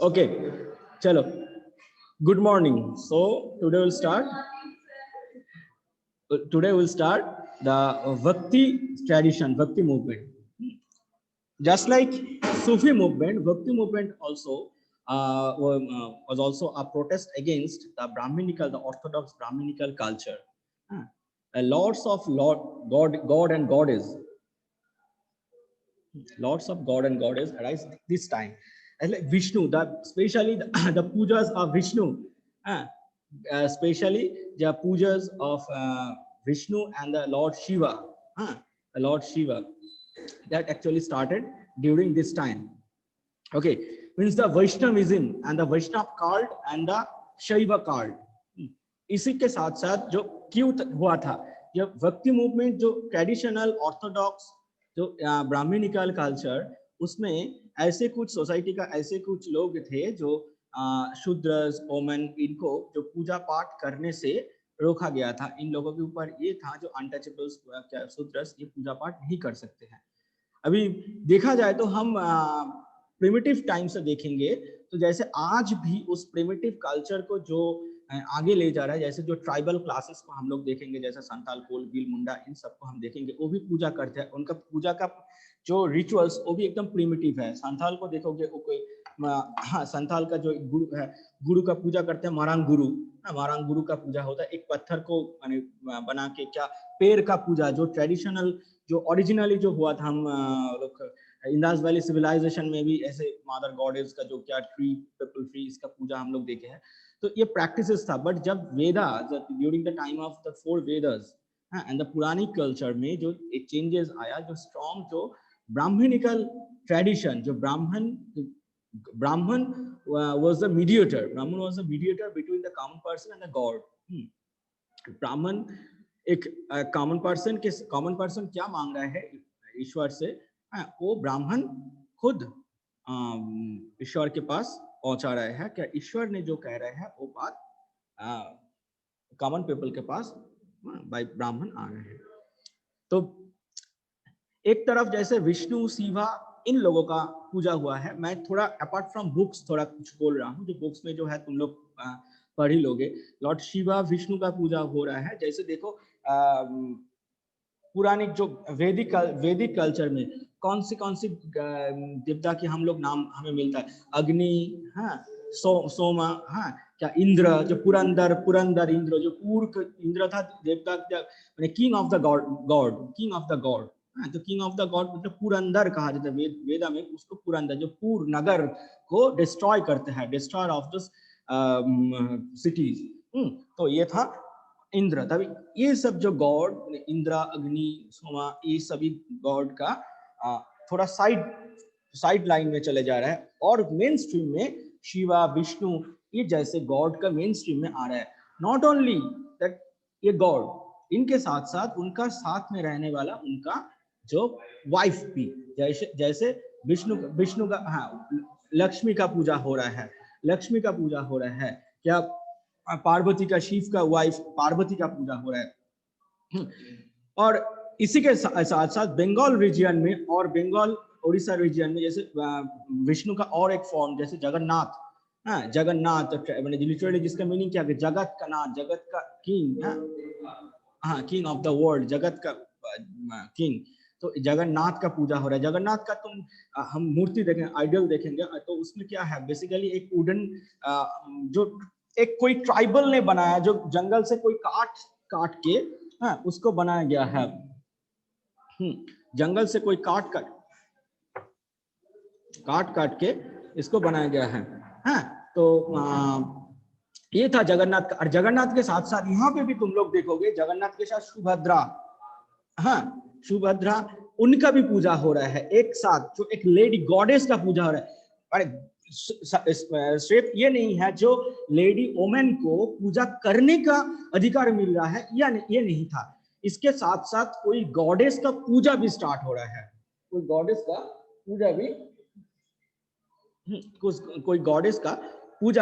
Okay, chalo. Good morning. So today we'll start. Today we'll start the Bhakti tradition, Bhakti movement. Just like Sufi movement, Bhakti movement also was also a protest against the Brahminical, the orthodox Brahminical culture. Lots of God and Goddess, lots of God and Goddess arise this time. And like Vishnu, especially the pujas of Vishnu, especially the pujas of Vishnu and the Lord Shiva, the Lord Shiva, that actually started during this time. Okay, means the Vaishnavism and the Vaishnav cult and the Shaiva cult. इसी के साथ साथ जो क्यों हुआ था, ये भक्ति मूवमेंट जो ट्रेडिशनल ऑर्थोडॉक्स जो ब्राह्मणिकल कल्चर, उसमें ऐसे कुछ सोसाइटी का ऐसे कुछ लोग थे जो शूद्रस ओमन, इनको जो पूजा पाठ करने से रोका गया था। इन लोगों के ऊपर ये था जो अनटचेबल्स शूद्रस ये पूजा पाठ नहीं कर सकते हैं। अभी देखा जाए तो हम प्रिमिटिव टाइम से देखेंगे तो जैसे आज भी उस प्रिमिटिव कल्चर को जो आगे ले जा रहा है, जैसे जो ट्राइबल क्लासेस को हम लोग देखेंगे, जैसे संथाल, कोल, भील, मुंडा, इन सबको हम देखेंगे, वो भी पूजा करते हैं। उनका पूजा का जो रिचुअल्स वो भी एकदम प्रिमिटिव है। संथाल को देखोगे वो कोई संथाल का जो गुरु है, गुरु का पूजा करते हैं, मारांग गुरु का पूजा होता है। एक पत्थर को बना के, क्या पेड़ का पूजा जो ट्रेडिशनल जो ओरिजिनली जो हुआ था, हम लोग इंडस वैली सिविलाइजेशन में भी ऐसे मदर गॉडेस का जो क्या ट्री, पीपल ट्री, इसका पूजा हम लोग देखे हैं। तो ये प्रैक्टिसेस था। बट जब Veda during the time of the 4 Vedas and the Puranic culture में जो एक चेंजेस आया, जो स्ट्रॉन्ग जो ब्राह्मणिकल ट्रेडिशन, जो ब्राह्मण was the mediator, Brahman was the mediator between the common person and the God. ब्राह्मण एक कॉमन पर्सन क्या मांग रहा है ईश्वर से, वो ब्राह्मण खुद ईश्वर के पास पहुंचा रहा है। क्या ईश्वर ने जो कह रहा है वो बात कॉमन पीपल के पास बाय ब्राह्मण आ रहे हैं। तो एक तरफ जैसे विष्णु, शिवा, इन लोगों का पूजा हुआ है। मैं थोड़ा अपार्ट फ्रॉम बुक्स थोड़ा कुछ बोल रहा हूँ, जो बुक्स में जो है तुम लोग पढ़ ही लोगे। लॉर्ड शिवा, विष्णु का पूजा हो रहा है। जैसे देखो पुरानी जो वैदिक कल्चर में कौन सी देवता की हम लोग नाम हमें मिलता है, अग्नि, सोमा, क्या इंद्र, जो पुरंदर इंद्र, जो पूर्व इंद्र था देवता, किंग ऑफ द गॉड, तो किंग ऑफ द गॉड मतलब पुरंदर कहा जाता है वेदा में उसको। पुरंदर जो पूर्ण नगर को डिस्ट्रॉय करते हैं, डिस्ट्रॉयर ऑफ द सिटीज। तो ये था इंद्र। तभी ये सब जो गॉड इंद्र, अग्नि, सोमा, ये सभी गॉड का थोड़ा साइड लाइन में चले जा रहा है, और मेन स्ट्रीम में शिवा, विष्णु, ये जैसे गॉड का मेन स्ट्रीम में आ रहा है। नॉट ओनली दैट ये गॉड, इनके साथ साथ उनका साथ में रहने वाला उनका जो वाइफ भी, जैसे विष्णु का लक्ष्मी का पूजा हो रहा है, क्या पार्वती का, शिव का वाइफ पार्वती का पूजा हो रहा है। और इसी के साथ साथ बंगाल रीजन में और बंगाल उड़ीसा रीजन में जैसे विष्णु का और एक फॉर्म जैसे जगन्नाथ, लिटरली जिसका मीनिंग क्या है, जगत का नाथ, जगत का king, king of the world, जगत का किंग। तो जगन्नाथ का पूजा हो रहा है। जगन्नाथ का तुम हम मूर्ति देखें, आइडल देखेंगे तो उसमें क्या है, बेसिकली एक वुडन जो एक कोई ट्राइबल ने बनाया, जो जंगल से कोई काट के उसको बनाया गया है। जंगल से कोई काट के इसको बनाया गया है। तो ये था जगन्नाथ का। और जगन्नाथ के साथ साथ यहाँ पे भी तुम लोग देखोगे जगन्नाथ के साथ सुभद्रा, उनका भी पूजा हो रहा है एक साथ, जो एक लेडी गॉडेस का पूजा हो रहा है। अरे सिर्फ ये नहीं है जो लेडी वोमेन को पूजा करने का अधिकार मिल रहा है, या ये नहीं था, इसके साथ साथ कोई गॉडेस का पूजा भी स्टार्ट हो रहा है। कोई गॉडेस का पूजा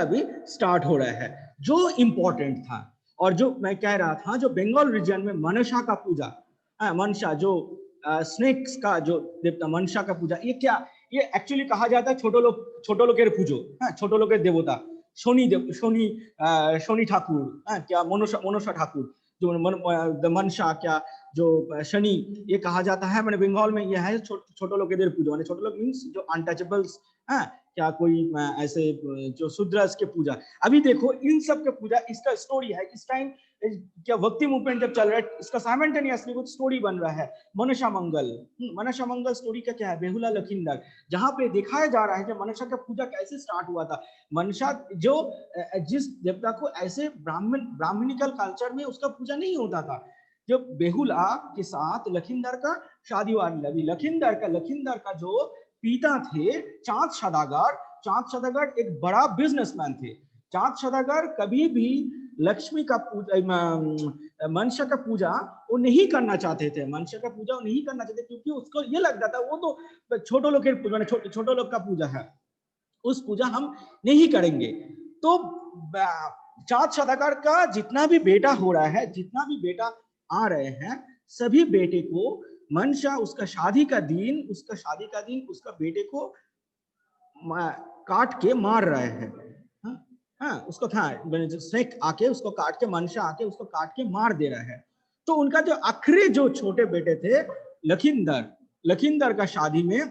भी स्टार्ट हो रहा है, जो इंपॉर्टेंट था। और जो मैं कह रहा था, जो बंगाल रीजन में मनसा का पूजा, मनसा जो स्नेक्स का जो देवता, मनसा का पूजा, ये क्या ये एक्चुअली कहा जाता है छोटो लोकेर पूजो, हाँ, छोटो लोकेर देवता शनि ठाकुर, हाँ, क्या मनसा ठाकुर, जो मनसा, क्या जो शनि, ये कहा जाता है। मैंने बंगाल में ये है छोटो लोकेर पूजो, माने छोटो लोग मीन्स जो अनटचेबल्स, हाँ, क्या कोई ऐसे जो शूद्रस के पूजा। अभी देखो इन सब के पूजा, इसका स्टोरी है। इस टाइम क्या भक्ति मूवमेंट जब चल रहा है, इसका साइमल्टेनियसली कुछ स्टोरी बन रहा है। मनसा मंगल स्टोरी का क्या है, बेहुला लखींदर, जहां पे दिखाया जा रहा है कि मनसा का पूजा कैसे स्टार्ट हुआ था। मनसा जो जिस देवता को ऐसे ब्राह्मणिकल कल्चर में उसका पूजा नहीं होता था। जब बेहुला के साथ लखींदर का शादी हुआ, लखींदर का जो पिता थे चांद सदागर एक बड़ा बिजनेसमैन थे। चांद सदागर कभी भी लक्ष्मी का पूजा, मनसा का पूजा वो नहीं करना चाहते थे, क्योंकि उसको ये लगता था वो तो छोटो लोग का पूजा है, उस पूजा हम नहीं करेंगे। तो चांद सदागर का जितना भी बेटा हो रहा है, जितना भी बेटा आ रहे हैं, सभी बेटे को मनसा उसका शादी का दिन उसका बेटे को काट के मार रहे हैं। हाँ, उसको था स्नेक आके उसको काट के, मनसा आके उसको काट के मार दे रहा है। तो उनका जो आखिरी जो छोटे बेटे थे लखींदर का शादी में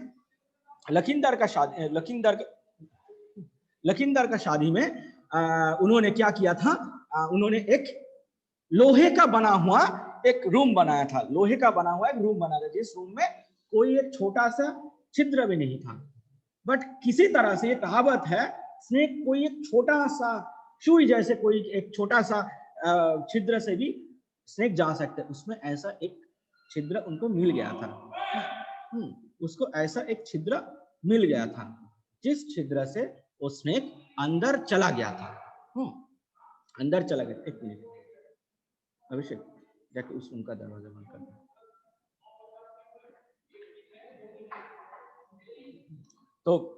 उन्होंने क्या किया था, उन्होंने एक लोहे का बना हुआ एक रूम बनाया था, जिस रूम में कोई एक छोटा सा छिद्र भी नहीं था। बट किसी तरह से ये कहावत है, स्नेक कोई एक छोटा सा सुई जैसे कोई एक छोटा सा छिद्र से भी स्नेक जा सकते, उसमें ऐसा एक छिद्र उनको मिल गया था। उसको ऐसा एक छिद्र मिल गया था, जिस छिद्र से वो स्नेक अंदर चला गया था। एक मिनट अभिषेक, जाके उस रूम का दरवाजा बंद कर दो। तो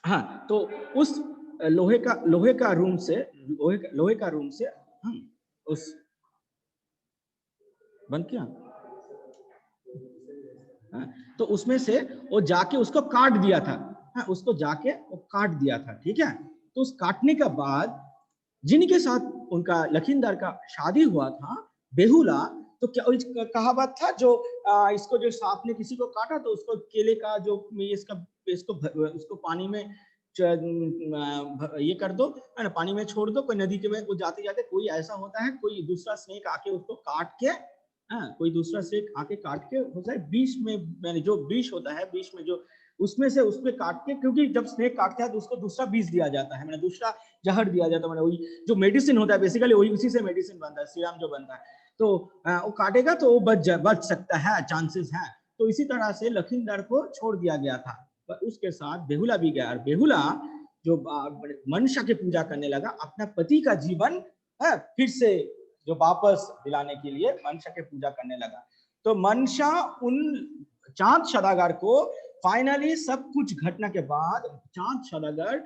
हाँ, तो उस लोहे का रूम से उस बंद किया, तो उसमें से वो जाके उसको काट दिया था। हाँ, उसको जाके वो काट दिया था, ठीक है। तो उस काटने के बाद जिनके साथ उनका लखींदर का शादी हुआ था, बेहुला, तो क्या कहावत था, जो इसको जो सांप ने किसी को काटा तो उसको केले का जो उसको पानी में ये कर दो, है ना, पानी में छोड़ दो, कोई नदी के में वो जाते जाते कोई ऐसा होता है, कोई दूसरा स्नेक आके उसको काट के, कोई दूसरा स्नेक आके काट के होता है बीच में, जो विष होता है बीच में, जो उसमें से उसपे काट के, क्योंकि जब स्नेक काटता है तो उसको दूसरा विष दिया जाता है, मैंने दूसरा जहर दिया जाता है, वही जो मेडिसिन होता है बेसिकली, वही उसी से मेडिसिन बनता है, सीरम जो बनता है। तो वो काटेगा तो वो बच सकता है, चांसेस है। तो इसी तरह से लखींदर को छोड़ दिया गया था, पर उसके साथ बेहुला भी गया, और बेहुला जो मनसा की पूजा करने लगा, अपना पति का जीवन फिर से जो वापस दिलाने के लिए मनसा की पूजा करने लगा। तो मनसा उन चांद सदागर को फाइनली सब कुछ घटना के बाद चांद सदागर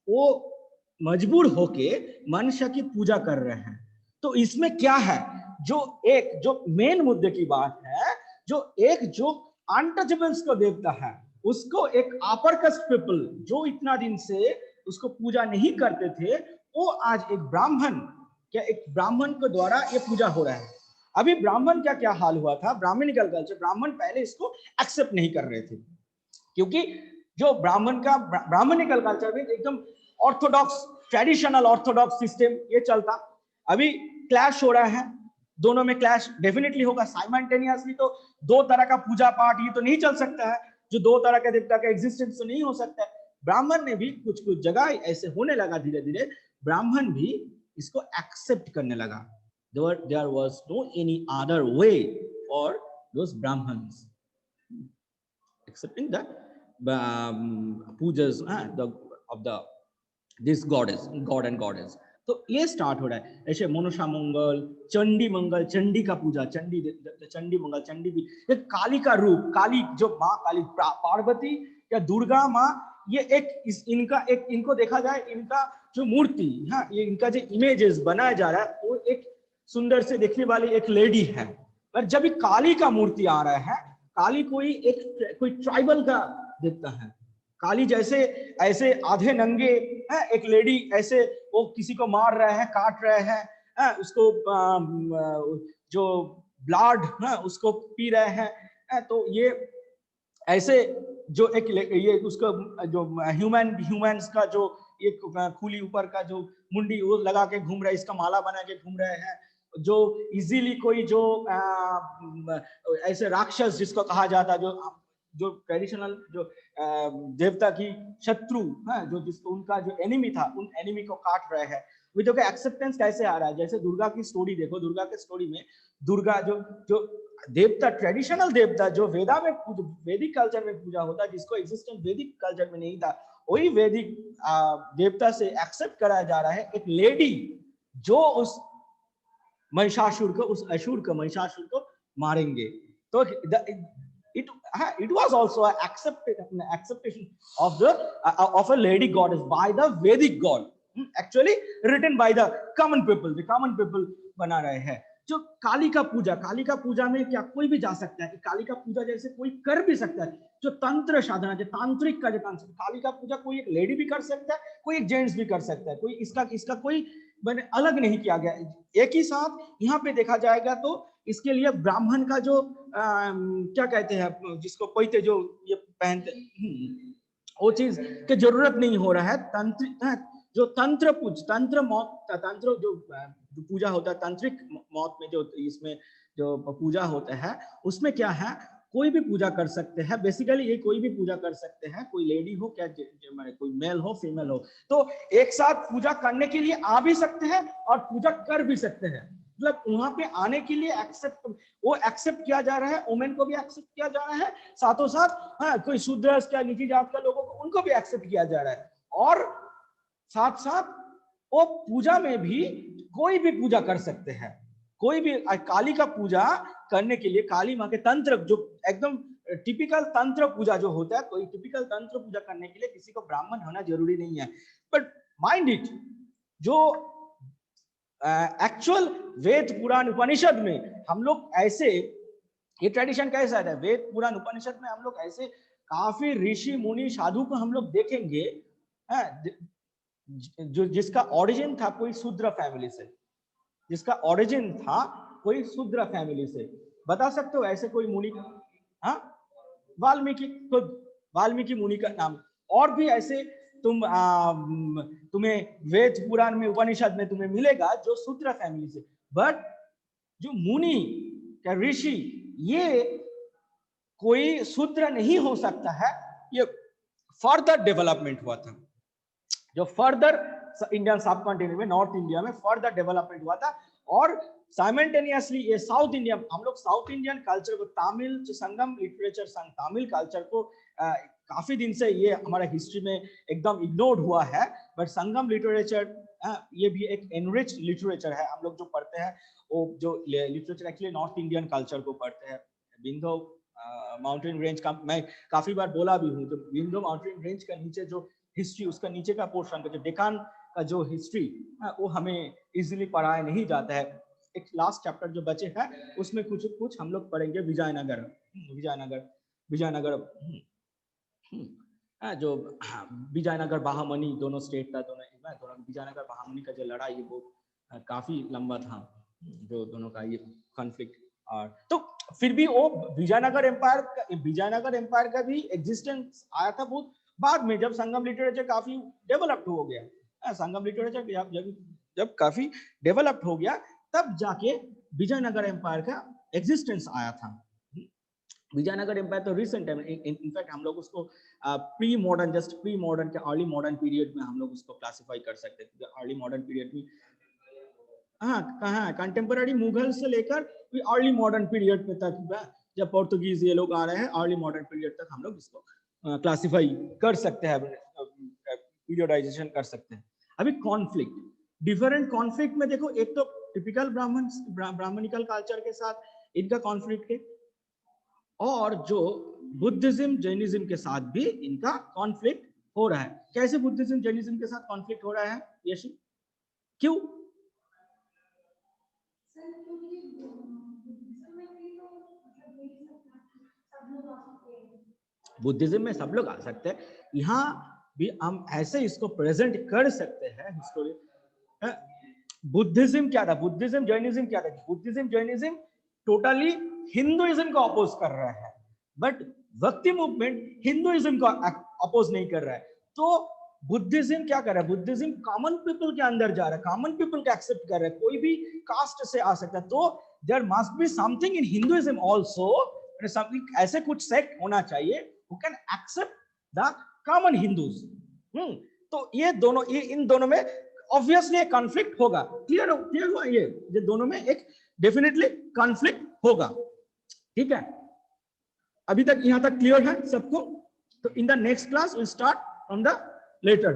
वो मजबूर होके मनसा की पूजा कर रहे हैं। तो इसमें क्या है, जो मेन मुद्दे की बात है, जो अनटचेबल्स को देवता है, उसको एक अपर कास्ट पीपल जो इतना दिन से उसको पूजा नहीं करते थे, वो आज एक ब्राह्मण के द्वारा ये पूजा हो रहा है। अभी ब्राह्मण का क्या हाल हुआ था, ब्राह्मणिकल कल्चर, ब्राह्मण पहले इसको एक्सेप्ट नहीं कर रहे थे, क्योंकि जो ब्राह्मणिकल कल्चर में एकदम ऑर्थोडॉक्स, ट्रेडिशनल ऑर्थोडॉक्स सिस्टम ये चलता। अभी क्लैश हो रहा है, दोनों में क्लैश डेफिनेटली होगा साइमल्टेनियसली। तो दो तरह का पूजा पाठ ये तो नहीं चल सकता है, जो दो तरह के देवता का एग्जिस्टेंस तो नहीं हो सकता है। ब्राह्मण ने भी कुछ जगह ऐसे होने लगा, धीरे धीरे ब्राह्मण भी इसको एक्सेप्ट करने लगा। There was no any other way for those Brahmins accepting the pujas of this goddess, god and goddess. तो ये स्टार्ट हो रहा है ऐसे, मनसा मंगल, चंडी मंगल, चंडी का पूजा, चंडी मंगल, चंडी भी काली का रूप, काली जो माँ काली, पार्वती या दुर्गा माँ, ये इनको देखा जाए, इनका जो मूर्ति, हाँ, ये इनका जो इमेजेस बनाया जा रहा है, वो एक सुंदर से देखने वाली एक लेडी है, पर जब भी काली का मूर्ति आ रहा है, काली कोई ट्राइबल का दिखता है। काली जैसे ऐसे आधे नंगे है, एक लेडी ऐसे वो किसी को मार रहे हैं, काट रहे हैं, उसको जो ब्लड है उसको पी रहे हैं, तो ये ऐसे जो एक ये उसका जो ह्यूमंस का जो एक खुली ऊपर का जो मुंडी वो लगा के घूम रहे, इसका माला बना के घूम रहे हैं, जो इजीली कोई जो ऐसे राक्षस जिसको कहा जाता, जो ट्रेडिशनल जो देवता की शत्रु है, जो जिसको उनका जो एनिमी था, उन एनिमी को काट रहे हैं। विदो का एक्सेप्टेंस कैसे आ रहा है? जैसे दुर्गा की स्टोरी देखो, दुर्गा के स्टोरी में दुर्गा जो जो देवता, ट्रेडिशनल देवता जो वैदिक कल्चर में पूजा होता है, जिसको एग्जिस्टेंस वैदिक कल्चर में नहीं था, वही वैदिक देवता से एक्सेप्ट कराया जा रहा है। एक लेडी जो उस महिषासुर को, उस असुर को, महिषासुर को मारेंगे, तो it was also an acceptation of a lady goddess by the Vedic god, actually written by the common people बना रहे हैं। जो काली का पूजा में क्या कोई भी जा सकता है? काली का पूजा जैसे कोई कर भी सकता है, जो तंत्र साधना, जो तांत्रिक का जो तंत्र, काली का पूजा कोई एक लेडी भी कर सकता है, कोई एक जेंट्स भी कर सकता है, कोई इसका कोई मैंने अलग नहीं किया गया। एक ही साथ यहाँ पे देखा जाएगा तो इसके लिए ब्राह्मण का जो क्या कहते हैं, जिसको पैते जो ये पहनते, वो चीज की जरूरत नहीं हो रहा है। जो तंत्र जो पूजा होता है, तांत्रिक मौत में जो इसमें जो पूजा होता है, उसमें क्या है, कोई भी पूजा कर सकते हैं। बेसिकली ये कोई भी पूजा कर सकते हैं, कोई लेडी हो क्या, कोई मेल हो फीमेल हो, तो एक साथ पूजा करने के लिए आ भी सकते हैं और पूजा कर भी सकते हैं। मतलब वहां पे आने के लिए एक्सेप्ट किया जा रहा है, वुमेन को भी एक्सेप्ट किया जा रहा है, साथों साथ हाँ, कोई शूद्र क्या नीची जात का लोगों को, उनको भी एक्सेप्ट किया जा रहा है। और साथ साथ वो पूजा में भी कोई भी पूजा कर सकते हैं, कोई भी काली का पूजा करने के लिए, काली माँ के तंत्र जो एकदम टिपिकल तंत्र पूजा जो होता है, कोई टिपिकल तंत्र पूजा करने के लिए किसी को ब्राह्मण होना जरूरी नहीं है। बट माइंड इट, जो एक्चुअल वेद पुराण उपनिषद में हम लोग ऐसे, ये ट्रेडिशन कैसा है, वेद पुराण उपनिषद में हम लोग ऐसे काफी ऋषि मुनि साधु को हम लोग देखेंगे, जो जिसका ओरिजिन था कोई शूद्र फैमिली से, जिसका ओरिजिन था कोई शूद्र फैमिली से। बता सकते हो ऐसे कोई मुनि? हाँ, वाल्मीकि, खुद वाल्मीकि मुनि का नाम। और भी ऐसे तुम्हें वेद पुराण में उपनिषद में तुम्हें मिलेगा जो शूद्र फैमिली से। बट जो मुनि क्या ऋषि, ये कोई शूद्र नहीं हो सकता है, ये फर्दर डेवलपमेंट हुआ था, जो फर्दर इंडियन सब कॉन्टिनेंट में, नॉर्थ इंडिया में फर्दर डेवलपमेंट हुआ था। और साइमल्टेनियसली ये साउथ इंडिया, हम लोग साउथ इंडियन कल्चर को, तमिल संगम लिटरेचर, तमिल कल्चर को काफी दिन से ये हमारा हिस्ट्री में एकदम इग्नोर्ड हुआ है। बट संगम लिटरेचर ये भी एक एनरिच लिटरेचर है। हम लोग जो पढ़ते हैं वो जो literature actually north Indian culture को पढ़ते हैं। विंध्य माउंटेन रेंज का मैं काफी बार बोला भी हूँ, तो विंध्य माउंटेन रेंज का नीचे जो हिस्ट्री, उसका नीचे का पोर्शन जो डेकान का जो हिस्ट्री वो हमें इजीली पढ़ाया नहीं जाता है। एक लास्ट चैप्टर जो बचे हैं उसमें कुछ हम लोग पढ़ेंगे विजयनगर जो विजयनगर बहामनी दोनों स्टेट था, दोनों विजयनगर बहामनी का जो लड़ाई वो काफी लंबा था, जो दोनों का ये कॉन्फ्लिक्ट। और तो फिर भी वो विजयनगर एम्पायर का भी एग्जिस्टेंस आया था बहुत बाद में, जब संगम लिटरेचर काफी डेवलप्ड हो गया। संगम लिटरेचर जब काफी डेवलप्ड हो गया, तब जाके विजयनगर एम्पायर का एग्जिस्टेंस आया था। विजयनगर एम्पायर तो रिसेंट है, इनफैक्ट हम लोग उसको प्री मॉडर्न के अर्ली मॉडर्न पीरियड में हम लोग उसको क्लासिफाई कर सकते हैं। अर्ली मॉडर्न पीरियड में कहाँ कंटेम्पररी मुगल से लेकर अर्ली मॉडर्न पीरियड पे तक, जब पोर्तुगीज ये लोग आ रहे हैं, अर्ली मॉडर्न पीरियड तक हम लोग इसको क्लासिफाई कर सकते हैं, पीरियडाइजेशन कर सकते हैं। अभी कॉन्फ्लिक्ट, डिफरेंट कॉन्फ्लिक्ट में देखो, एक तो टिपिकल ब्राह्मणिकल कल्चर के साथ इनका कॉन्फ्लिक्ट है, और जो बुद्धिज्म जैनिज्म के साथ भी इनका कॉन्फ्लिक्ट हो रहा है। कैसे बुद्धिज्म जैनिज्म के साथ कॉन्फ्लिक्ट हो रहा है यशी, क्यों? बुद्धिज्म में सब लोग आ सकते हैं, यहाँ भी हम ऐसे इसको प्रेजेंट कर सकते हैं हिस्टोरी। बुद्धिज्म क्या था, बुद्धिज्म जैनिज्म क्या था, बुद्धिज्म जैनिज्म टोटली हिंदुइज्म को अपोज कर रहा है, बट भक्ति मूवमेंट हिंदुइज्म को अपोज नहीं कर रहा है। तो बुद्धिज्म क्या कर रहा है, बुद्धिज्म कॉमन पीपल के अंदर जा रहा है, कॉमन पीपल को एक्सेप्ट कर रहा है, कोई भी कास्ट से आ सकता है। तो there must be something in Hinduism also, something ऐसे कुछ सेक्ट होना चाहिए who can accept the common Hindus. तो ये दोनों, ये इन दोनों में ऑब्वियसली एक कॉन्फ्लिक्ट होगा। क्लियर हुआ, ये दोनों में एक डेफिनेटली कॉन्फ्लिक्ट होगा। ठीक है, अभी तक यहां तक क्लियर है सबको? तो in the next class will start from the letter.